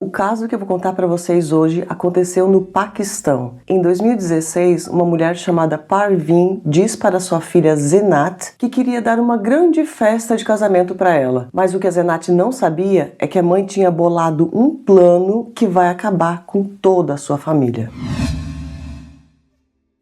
O caso que eu vou contar para vocês hoje aconteceu no Paquistão. Em 2016, uma mulher chamada Parveen diz para sua filha Zenat que queria dar uma grande festa de casamento para ela. Mas o que a Zenat não sabia é que a mãe tinha bolado um plano que vai acabar com toda a sua família.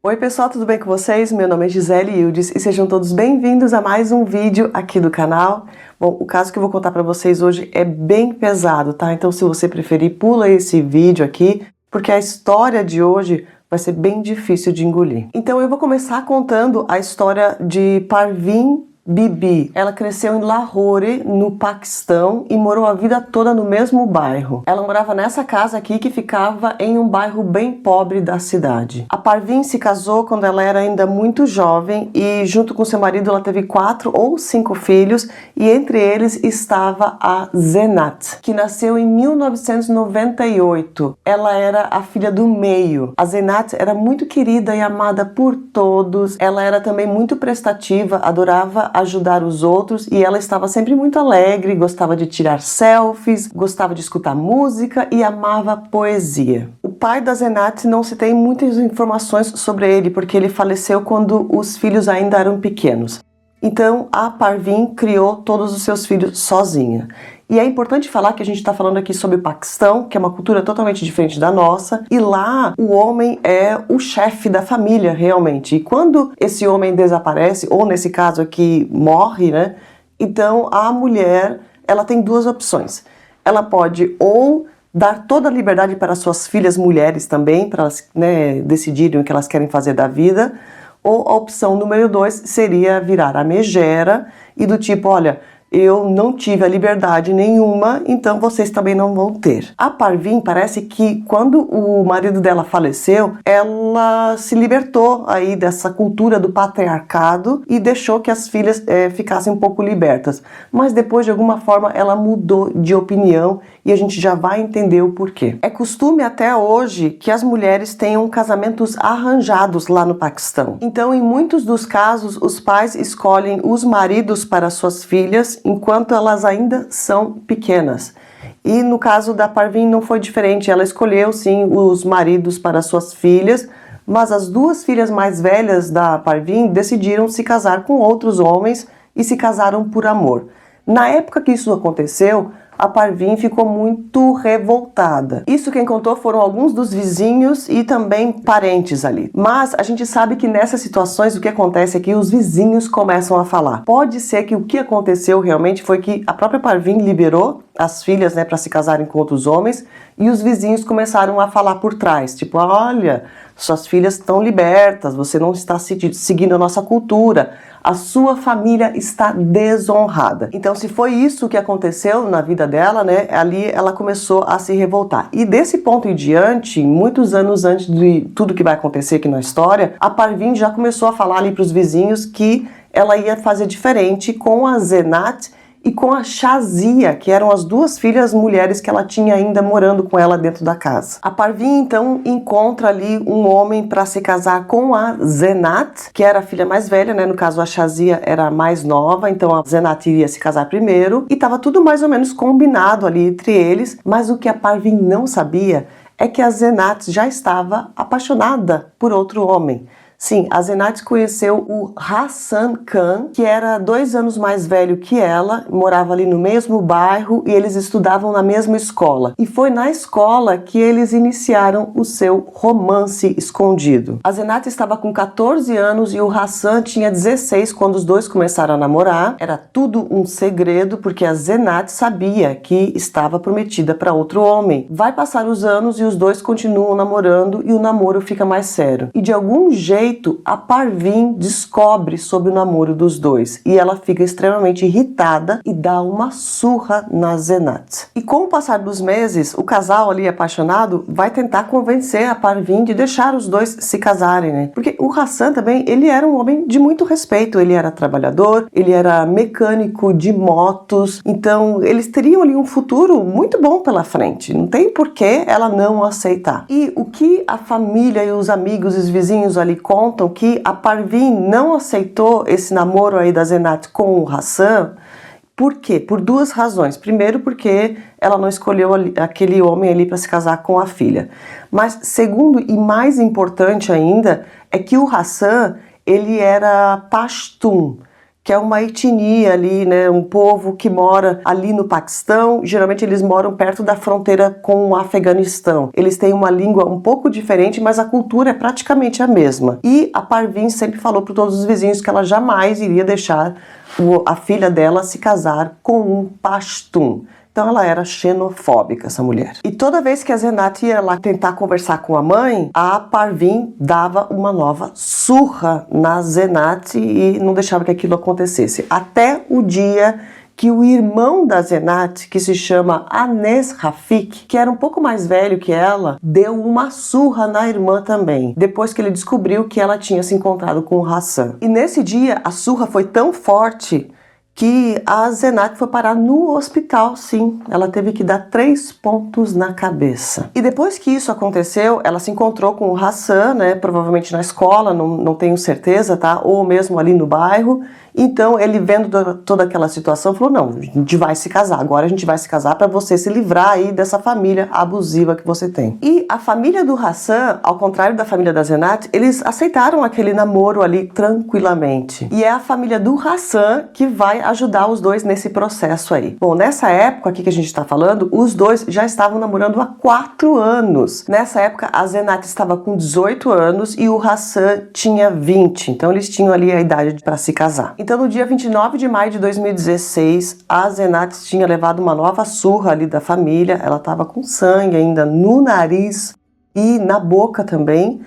Oi pessoal, tudo bem com vocês? Meu nome é Gisele Ildes e sejam todos bem-vindos a mais um vídeo aqui do canal. Bom, o caso que eu vou contar para vocês hoje é bem pesado, tá? Então se você preferir, pula esse vídeo aqui, porque a história de hoje vai ser bem difícil de engolir. Então eu vou começar contando a história de Parveen Bibi. Ela cresceu em Lahore, no Paquistão, e morou a vida toda no mesmo bairro. Ela morava nessa casa aqui que ficava em um bairro bem pobre da cidade. A Parveen se casou quando ela era ainda muito jovem e junto com seu marido ela teve 4 ou 5 filhos e entre eles estava a Zenat, que nasceu em 1998. Ela era a filha do meio. A Zenat era muito querida e amada por todos. Ela era também muito prestativa, adorava ajudar os outros e ela estava sempre muito alegre, gostava de tirar selfies, gostava de escutar música e amava poesia. O pai da Zenat não se tem muitas informações sobre ele porque ele faleceu quando os filhos ainda eram pequenos. Então a Parveen criou todos os seus filhos sozinha. E é importante falar que a gente está falando aqui sobre o Paquistão, que é uma cultura totalmente diferente da nossa, e lá o homem é o chefe da família realmente. E quando esse homem desaparece, ou nesse caso aqui morre, né? Então a mulher, ela tem duas opções. Ela pode ou dar toda a liberdade para suas filhas mulheres também, para elas, né, decidirem o que elas querem fazer da vida, ou a opção número 2 seria virar a megera e do tipo, olha, eu não tive a liberdade nenhuma, então vocês também não vão ter. A Parveen parece que quando o marido dela faleceu, ela se libertou aí dessa cultura do patriarcado e deixou que as filhas ficassem um pouco libertas. Mas depois, de alguma forma, ela mudou de opinião e a gente já vai entender o porquê. É costume até hoje que as mulheres tenham casamentos arranjados lá no Paquistão. Então, em muitos dos casos, os pais escolhem os maridos para suas filhas enquanto elas ainda são pequenas. E no caso da Parveen não foi diferente, ela escolheu sim os maridos para suas filhas, mas as 2 filhas mais velhas da Parveen decidiram se casar com outros homens e se casaram por amor. Na época que isso aconteceu, a Parveen ficou muito revoltada. Isso quem contou foram alguns dos vizinhos e também parentes ali. Mas a gente sabe que nessas situações o que acontece é que os vizinhos começam a falar. Pode ser que o que aconteceu realmente foi que a própria Parveen liberou as filhas, né, para se casarem com outros homens e os vizinhos começaram a falar por trás, tipo, olha, suas filhas estão libertas, você não está seguindo a nossa cultura, a sua família está desonrada. Então, se foi isso que aconteceu na vida dela, né, ali ela começou a se revoltar. E desse ponto em diante, muitos anos antes de tudo que vai acontecer aqui na história, a Parveen já começou a falar ali para os vizinhos que ela ia fazer diferente com a Zenat e com a Shazia, que eram as 2 filhas mulheres que ela tinha ainda morando com ela dentro da casa. A Parveen então encontra ali um homem para se casar com a Zenat, que era a filha mais velha, né? No caso a Shazia era a mais nova, então a Zenat iria se casar primeiro e estava tudo mais ou menos combinado ali entre eles, mas o que a Parveen não sabia é que a Zenat já estava apaixonada por outro homem. Sim, a Zenat conheceu o Hassan Khan, que era 2 anos mais velho que ela, morava ali no mesmo bairro e eles estudavam na mesma escola. E foi na escola que eles iniciaram o seu romance escondido. A Zenat estava com 14 anos e o Hassan tinha 16 quando os dois começaram a namorar. Era tudo um segredo porque a Zenat sabia que estava prometida para outro homem. Vai passar os anos e os dois continuam namorando e o namoro fica mais sério. E de algum jeito a Parveen descobre sobre o namoro dos dois e ela fica extremamente irritada e dá uma surra na Zenat. E com o passar dos meses, o casal ali apaixonado vai tentar convencer a Parveen de deixar os dois se casarem, né? Porque o Hassan também, ele era um homem de muito respeito, ele era trabalhador, ele era mecânico de motos, então eles teriam ali um futuro muito bom pela frente, não tem por que ela não aceitar. E o que a família e os amigos e os vizinhos ali contam que a Parveen não aceitou esse namoro aí da Zenat com o Hassan Por quê? Por duas razões. Primeiro, porque ela não escolheu aquele homem ali para se casar com a filha. Mas segundo e mais importante ainda, é que o Hassan, ele era pashtun, que é uma etnia ali, né, um povo que mora ali no Paquistão. Geralmente eles moram perto da fronteira com o Afeganistão. Eles têm uma língua um pouco diferente, mas a cultura é praticamente a mesma. E a Parveen sempre falou para todos os vizinhos que ela jamais iria deixar a filha dela se casar com um pashtun. Então ela era xenofóbica, essa mulher. E toda vez que a Zenat ia lá tentar conversar com a mãe, a Parveen dava uma nova surra na Zenat e não deixava que aquilo acontecesse. Até o dia que o irmão da Zenat, que se chama Anes Rafik, que era um pouco mais velho que ela, deu uma surra na irmã também, depois que ele descobriu que ela tinha se encontrado com o Hassan. E nesse dia, a surra foi tão forte que a Zenat foi parar no hospital, sim. Ela teve que dar 3 pontos na cabeça. E depois que isso aconteceu, ela se encontrou com o Hassan, né? Provavelmente na escola, não tenho certeza, tá? Ou mesmo ali no bairro. Então, ele vendo toda aquela situação, falou, não, a gente vai se casar. Agora a gente vai se casar para você se livrar aí dessa família abusiva que você tem. E a família do Hassan, ao contrário da família da Zenat, eles aceitaram aquele namoro ali tranquilamente. E é a família do Hassan que vai ajudar os dois nesse processo aí. Bom, nessa época aqui que a gente está falando, os dois já estavam namorando há 4 anos. Nessa época, a Zenat estava com 18 anos e o Hassan tinha 20. Então, eles tinham ali a idade para se casar. Então, no dia 29 de maio de 2016, a Zenat tinha levado uma nova surra ali da família. Ela estava com sangue ainda no nariz e na boca também.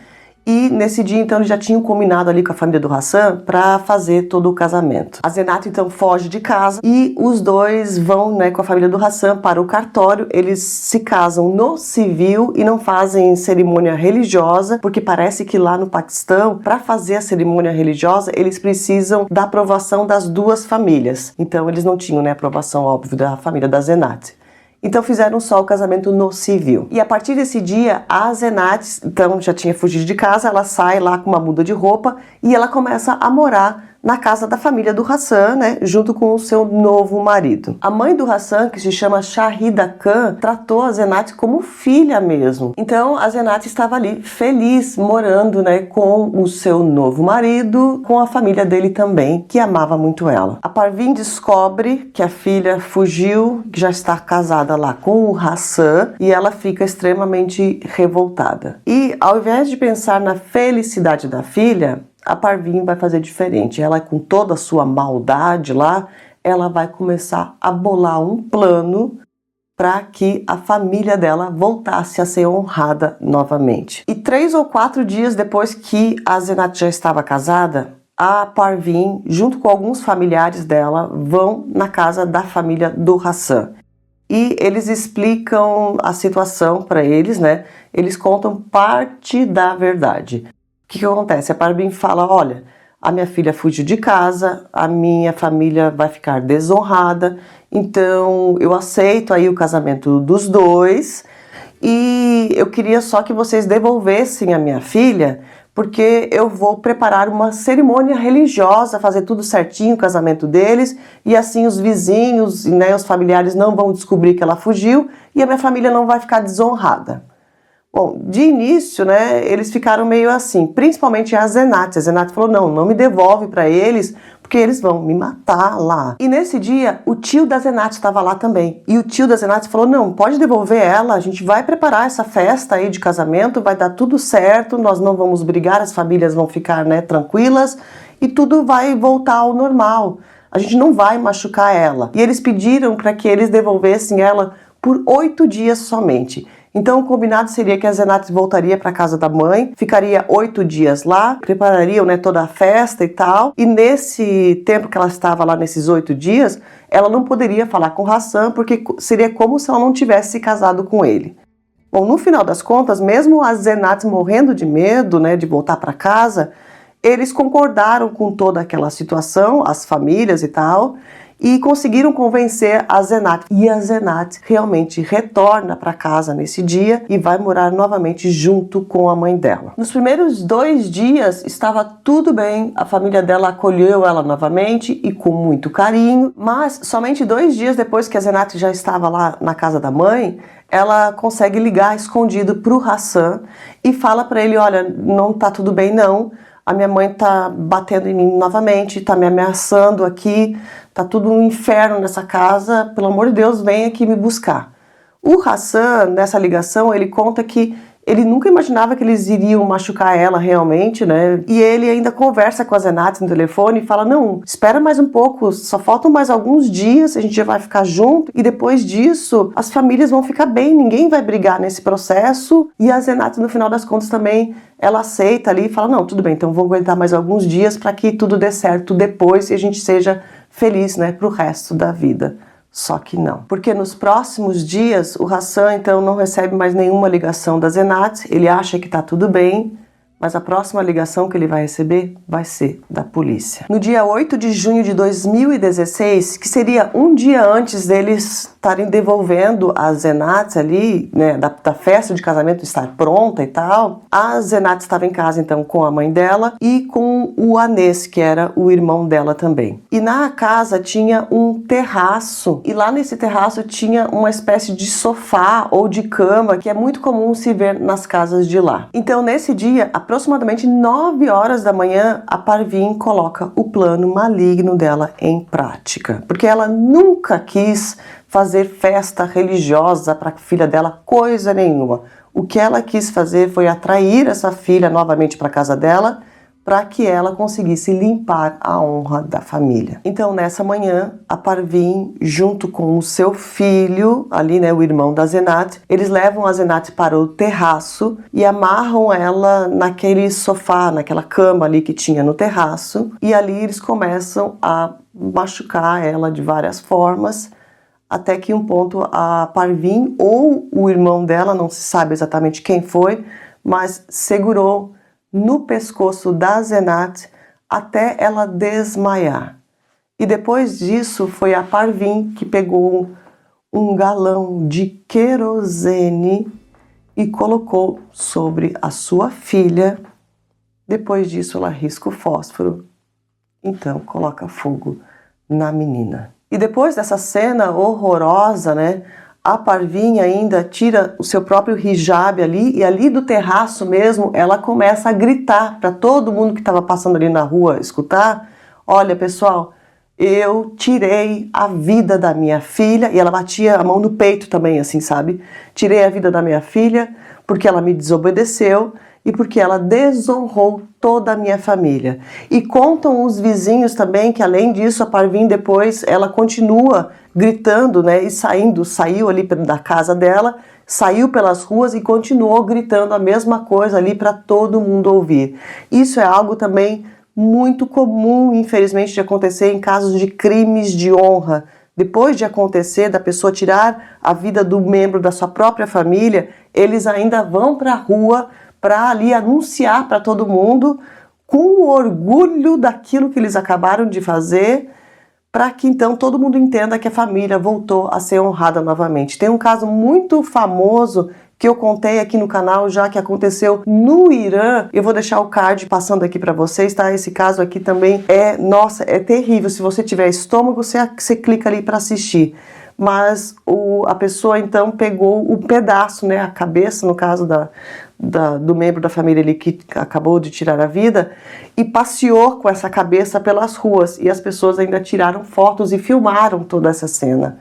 E nesse dia, então, eles já tinham combinado ali com a família do Hassan para fazer todo o casamento. A Zenat, então, foge de casa e os dois vão, né, com a família do Hassan para o cartório. Eles se casam no civil e não fazem cerimônia religiosa, porque parece que lá no Paquistão, para fazer a cerimônia religiosa, eles precisam da aprovação das duas famílias. Então, eles não tinham, né, aprovação, óbvio, da família da Zenat. Então fizeram só o casamento no civil. E a partir desse dia, a Zenat, então já tinha fugido de casa, ela sai lá com uma muda de roupa e ela começa a morar na casa da família do Hassan, né, junto com o seu novo marido. A mãe do Hassan, que se chama Shahida Khan, tratou a Zenat como filha mesmo. Então a Zenat estava ali feliz, morando, né, com o seu novo marido, com a família dele também, que amava muito ela. A Parveen descobre que a filha fugiu, que já está casada lá com o Hassan, e ela fica extremamente revoltada. E ao invés de pensar na felicidade da filha, a Parveen vai fazer diferente. Ela, com toda a sua maldade lá, ela vai começar a bolar um plano para que a família dela voltasse a ser honrada novamente. E 3 ou 4 dias depois que a Zenat já estava casada, a Parveen, junto com alguns familiares dela, vão na casa da família do Hassan. E eles explicam a situação para eles, né? Eles contam parte da verdade. O que acontece? A Parveen fala, olha, a minha filha fugiu de casa, a minha família vai ficar desonrada, então eu aceito aí o casamento dos dois e eu queria só que vocês devolvessem a minha filha, porque eu vou preparar uma cerimônia religiosa, fazer tudo certinho, o casamento deles, e assim os vizinhos, né, os familiares não vão descobrir que ela fugiu e a minha família não vai ficar desonrada. Bom, de início, né, eles ficaram meio assim, principalmente a Zenat. A Zenat falou, não me devolve para eles, porque eles vão me matar lá. E nesse dia, o tio da Zenat estava lá também. E o tio da Zenat falou, não, pode devolver ela, a gente vai preparar essa festa aí de casamento, vai dar tudo certo, nós não vamos brigar, as famílias vão ficar, né, tranquilas, e tudo vai voltar ao normal. A gente não vai machucar ela. E eles pediram para que eles devolvessem ela por 8 dias somente. Então, o combinado seria que a Zenat voltaria para a casa da mãe, ficaria 8 dias lá, preparariam, né, toda a festa e tal. E nesse tempo que ela estava lá, nesses 8 dias, ela não poderia falar com o Hassan, porque seria como se ela não tivesse se casado com ele. Bom, no final das contas, mesmo a Zenat morrendo de medo, né, de voltar para casa, eles concordaram com toda aquela situação, as famílias e tal, e conseguiram convencer a Zenat. E a Zenat realmente retorna para casa nesse dia e vai morar novamente junto com a mãe dela. Nos primeiros 2 dias estava tudo bem, a família dela acolheu ela novamente e com muito carinho, mas somente 2 dias depois que a Zenat já estava lá na casa da mãe, ela consegue ligar escondido para o Hassan e fala para ele: olha, não tá tudo bem não, a minha mãe tá batendo em mim novamente, tá me ameaçando aqui, tá tudo um inferno nessa casa, pelo amor de Deus, vem aqui me buscar. O Hassan, nessa ligação, ele conta que ele nunca imaginava que eles iriam machucar ela realmente, né? E ele ainda conversa com a Zenat no telefone e fala: não, espera mais um pouco, só faltam mais alguns dias, a gente já vai ficar junto e depois disso as famílias vão ficar bem, ninguém vai brigar nesse processo. E a Zenat, no final das contas, também ela aceita ali e fala: não, tudo bem, então vou aguentar mais alguns dias para que tudo dê certo depois e a gente seja feliz, né, pro resto da vida. Só que não, porque nos próximos dias o Hassan então não recebe mais nenhuma ligação da Zenat, ele acha que tá tudo bem, mas a próxima ligação que ele vai receber vai ser da polícia. No dia 8 de junho de 2016, que seria um dia antes deles estarem devolvendo a Zenat ali, né, da festa de casamento estar pronta e tal, a Zenat estava em casa então com a mãe dela e com o Anes, que era o irmão dela também. E na casa tinha um terraço, e lá nesse terraço tinha uma espécie de sofá ou de cama, que é muito comum se ver nas casas de lá. Então nesse dia, aproximadamente 9 horas da manhã, a Parveen coloca o plano maligno dela em prática, porque ela nunca quis fazer festa religiosa para a filha dela, coisa nenhuma. O que ela quis fazer foi atrair essa filha novamente para a casa dela, para que ela conseguisse limpar a honra da família. Então, nessa manhã, a Parveen, junto com o seu filho, ali, né, o irmão da Zenat, eles levam a Zenat para o terraço e amarram ela naquele sofá, naquela cama ali que tinha no terraço, e ali eles começam a machucar ela de várias formas, até que um ponto a Parveen ou o irmão dela, não se sabe exatamente quem foi, mas segurou no pescoço da Zenat até ela desmaiar. E depois disso foi a Parveen que pegou um galão de querosene e colocou sobre a sua filha. Depois disso ela risca o fósforo, então coloca fogo na menina. E depois dessa cena horrorosa, né, a Parveen ainda tira o seu próprio hijab ali, e ali do terraço mesmo, ela começa a gritar para todo mundo que estava passando ali na rua escutar: olha pessoal, eu tirei a vida da minha filha, e ela batia a mão no peito também, assim, sabe? Tirei a vida da minha filha porque ela me desobedeceu e porque ela desonrou toda a minha família. E contam os vizinhos também que, além disso, a Parveen depois, ela continua gritando, né, e saiu ali da casa dela, saiu pelas ruas e continuou gritando a mesma coisa ali para todo mundo ouvir. Isso é algo também muito comum, infelizmente, de acontecer em casos de crimes de honra. Depois de acontecer, da pessoa tirar a vida do membro da sua própria família, eles ainda vão para a rua para ali anunciar para todo mundo, com orgulho daquilo que eles acabaram de fazer, para que então todo mundo entenda que a família voltou a ser honrada novamente. Tem um caso muito famoso que eu contei aqui no canal já, que aconteceu no Irã. Eu vou deixar o card passando aqui para vocês, tá? Esse caso aqui também nossa, é terrível. Se você tiver estômago, você clica ali para assistir. Mas a pessoa então pegou o pedaço, né, a cabeça, no caso do membro da família ali que acabou de tirar a vida, e passeou com essa cabeça pelas ruas, e as pessoas ainda tiraram fotos e filmaram toda essa cena.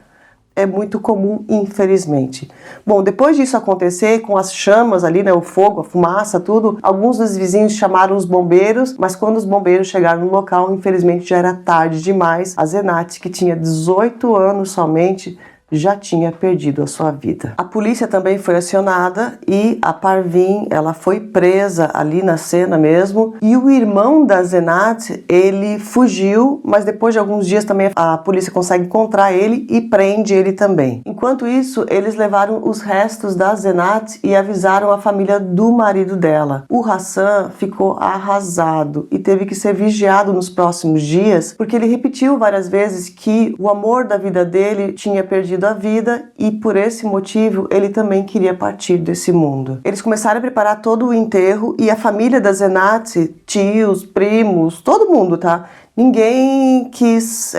É muito comum, infelizmente. Bom, depois disso acontecer, com as chamas ali, né, o fogo, a fumaça, tudo, alguns dos vizinhos chamaram os bombeiros, mas quando os bombeiros chegaram no local, infelizmente já era tarde demais. A Zenat, que tinha 18 anos somente, já tinha perdido a sua vida. A polícia também foi acionada e a Parvin, ela foi presa ali na cena mesmo, e o irmão da Zenat, ele fugiu, mas depois de alguns dias também a polícia consegue encontrar ele e prende ele também. Enquanto isso, eles levaram os restos da Zenat e avisaram a família do marido dela. O Hassan ficou arrasado e teve que ser vigiado nos próximos dias, porque ele repetiu várias vezes que o amor da vida dele tinha perdido a vida e por esse motivo ele também queria partir desse mundo. Eles começaram a preparar todo o enterro e a família da Zenat, tios, primos, todo mundo, tá? Ninguém quis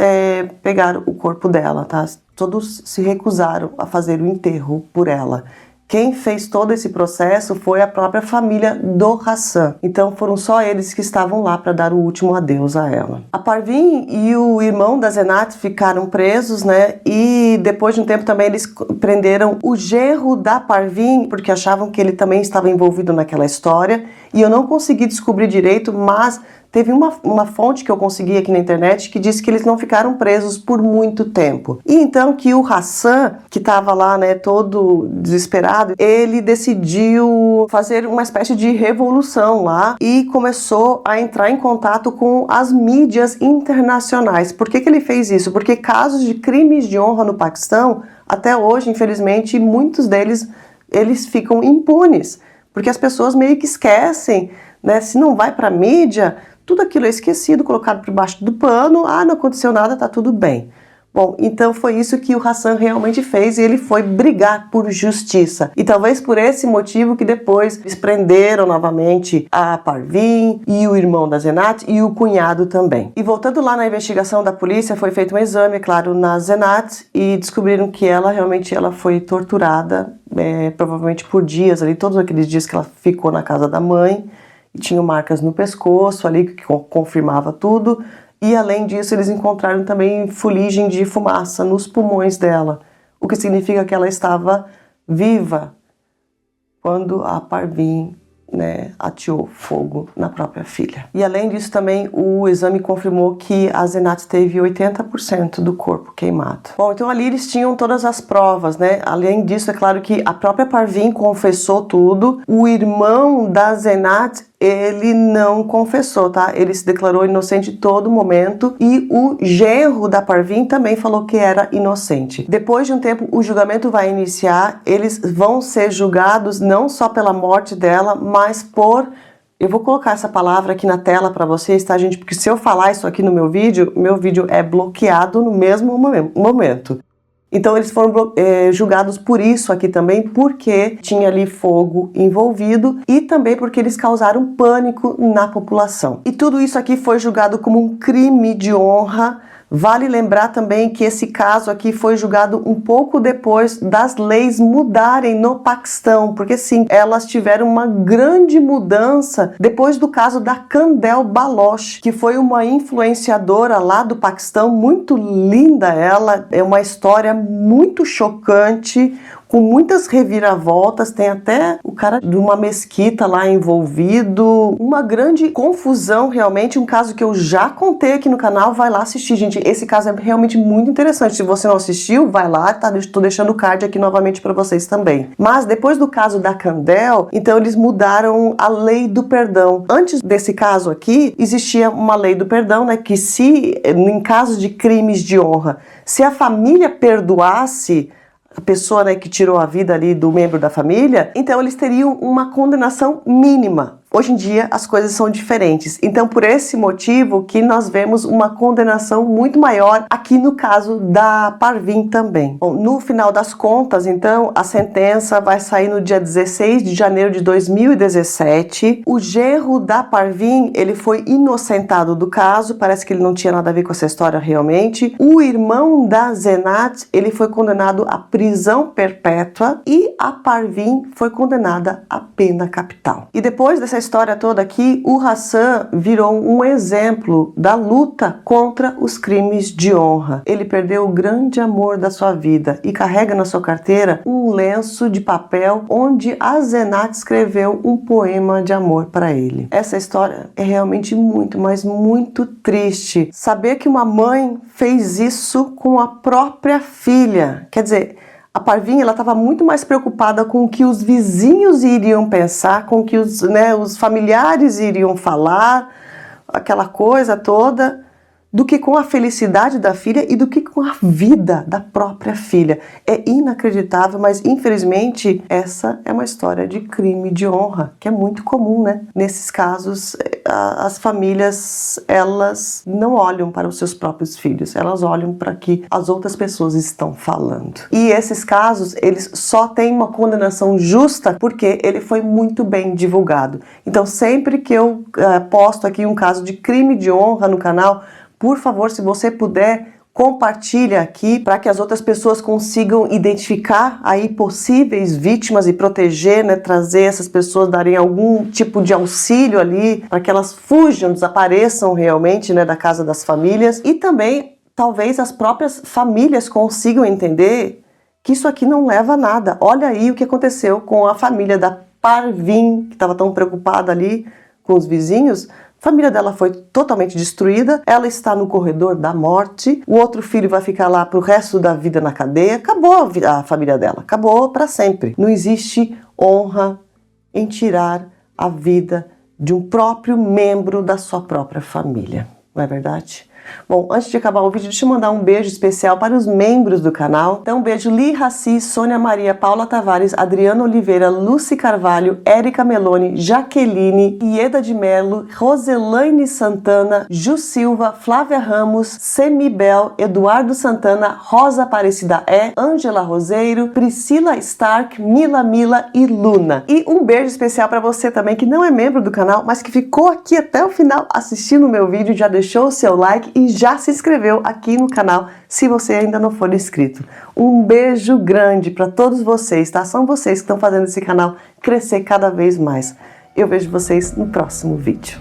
pegar o corpo dela, tá? Todos se recusaram a fazer o enterro por ela. Quem fez todo esse processo foi a própria família do Hassan. Então foram só eles que estavam lá para dar o último adeus a ela. A Parvin e o irmão da Zenat ficaram presos, né? E depois de um tempo também eles prenderam o genro da Parvin, porque achavam que ele também estava envolvido naquela história. E eu não consegui descobrir direito, mas teve uma fonte que eu consegui aqui na internet que disse que eles não ficaram presos por muito tempo. E então que o Hassan, que estava lá, né, todo desesperado, ele decidiu fazer uma espécie de revolução lá e começou a entrar em contato com as mídias internacionais. Por que ele fez isso? Porque casos de crimes de honra no Paquistão, até hoje, infelizmente, muitos deles, eles ficam impunes. Porque as pessoas meio que esquecem, né, se não vai para a mídia, tudo aquilo é esquecido, colocado por baixo do pano, não aconteceu nada, tá tudo bem. Bom, então foi isso que o Hassan realmente fez e ele foi brigar por justiça. E talvez por esse motivo que depois eles prenderam novamente a Parvin e o irmão da Zenat e o cunhado também. E voltando lá na investigação da polícia, foi feito um exame, claro, na Zenat e descobriram que ela realmente foi torturada, provavelmente por dias ali, todos aqueles dias que ela ficou na casa da mãe. E tinham marcas no pescoço ali que confirmava tudo. E além disso, eles encontraram também fuligem de fumaça nos pulmões dela, o que significa que ela estava viva quando a Parvin, né, ateou fogo na própria filha. E além disso também o exame confirmou que a Zenat teve 80% do corpo queimado. Bom, então ali eles tinham todas as provas, né? Além disso, é claro que a própria Parvin confessou tudo. O irmão da Zenat, ele não confessou, tá? Ele se declarou inocente em todo momento e o genro da Parvin também falou que era inocente. Depois de um tempo, o julgamento vai iniciar, eles vão ser julgados não só pela morte dela, mas por... Eu vou colocar essa palavra aqui na tela para vocês, tá, gente? Porque se eu falar isso aqui no meu vídeo é bloqueado no mesmo momento. Então eles foram julgados por isso aqui também, porque tinha ali fogo envolvido e também porque eles causaram pânico na população. E tudo isso aqui foi julgado como um crime de honra. Vale lembrar também que esse caso aqui foi julgado um pouco depois das leis mudarem no Paquistão, porque sim, elas tiveram uma grande mudança depois do caso da Kandel Baloch, que foi uma influenciadora lá do Paquistão, muito linda ela, é uma história muito chocante, com muitas reviravoltas, tem até o cara de uma mesquita lá envolvido, uma grande confusão realmente, um caso que eu já contei aqui no canal, vai lá assistir, gente, esse caso é realmente muito interessante, se você não assistiu, vai lá, tá? Tô deixando o card aqui novamente para vocês também. Mas depois do caso da Kandel, então eles mudaram a lei do perdão. Antes desse caso aqui, existia uma lei do perdão, né, que se, em casos de crimes de honra, se a família perdoasse a pessoa, né, que tirou a vida ali do membro da família, então eles teriam uma condenação mínima. Hoje em dia as coisas são diferentes, então por esse motivo que nós vemos uma condenação muito maior aqui no caso da Parvin também. Bom, no final das contas, então, a sentença vai sair no dia 16 de janeiro de 2017. O genro da Parvin, ele foi inocentado do caso, parece que ele não tinha nada a ver com essa história realmente. O irmão da Zenat, ele foi condenado à prisão perpétua e a Parvin foi condenada à pena capital. E depois dessa história toda aqui, o Hassan virou um exemplo da luta contra os crimes de honra. Ele perdeu o grande amor da sua vida e carrega na sua carteira um lenço de papel onde a Zenat escreveu um poema de amor para ele. Essa história é realmente muito, mas muito triste. Saber que uma mãe fez isso com a própria filha. Quer dizer, a Parvin, ela estava muito mais preocupada com o que os vizinhos iriam pensar, com o que os familiares iriam falar, aquela coisa toda, do que com a felicidade da filha e do que com a vida da própria filha. É inacreditável, mas infelizmente essa é uma história de crime de honra, que é muito comum, né? Nesses casos, as famílias, elas não olham para os seus próprios filhos, elas olham para o que as outras pessoas estão falando. E esses casos, eles só têm uma condenação justa porque ele foi muito bem divulgado. Então, sempre que eu posto aqui um caso de crime de honra no canal, por favor, se você puder, compartilha aqui para que as outras pessoas consigam identificar aí possíveis vítimas e proteger, né, trazer essas pessoas, darem algum tipo de auxílio ali para que elas fujam, desapareçam realmente, né, da casa das famílias. E também, talvez as próprias famílias consigam entender que isso aqui não leva a nada. Olha aí o que aconteceu com a família da Parvin, que estava tão preocupada ali com os vizinhos. A família dela foi totalmente destruída, ela está no corredor da morte, o outro filho vai ficar lá pro resto da vida na cadeia, acabou a família dela, acabou para sempre. Não existe honra em tirar a vida de um próprio membro da sua própria família, não é verdade? Bom, antes de acabar o vídeo, deixa eu mandar um beijo especial para os membros do canal. Então, um beijo Li Raci, Sônia Maria, Paula Tavares, Adriana Oliveira, Lucy Carvalho, Érica Meloni, Jaqueline, Ieda de Melo, Roselaine Santana, Ju Silva, Flávia Ramos, Semibel, Eduardo Santana, Rosa Aparecida Ângela Roseiro, Priscila Stark, Mila e Luna. E um beijo especial para você também que não é membro do canal, mas que ficou aqui até o final assistindo o meu vídeo, já deixou o seu like e já se inscreveu aqui no canal se você ainda não for inscrito. Um beijo grande para todos vocês, tá? São vocês que estão fazendo esse canal crescer cada vez mais. Eu vejo vocês no próximo vídeo.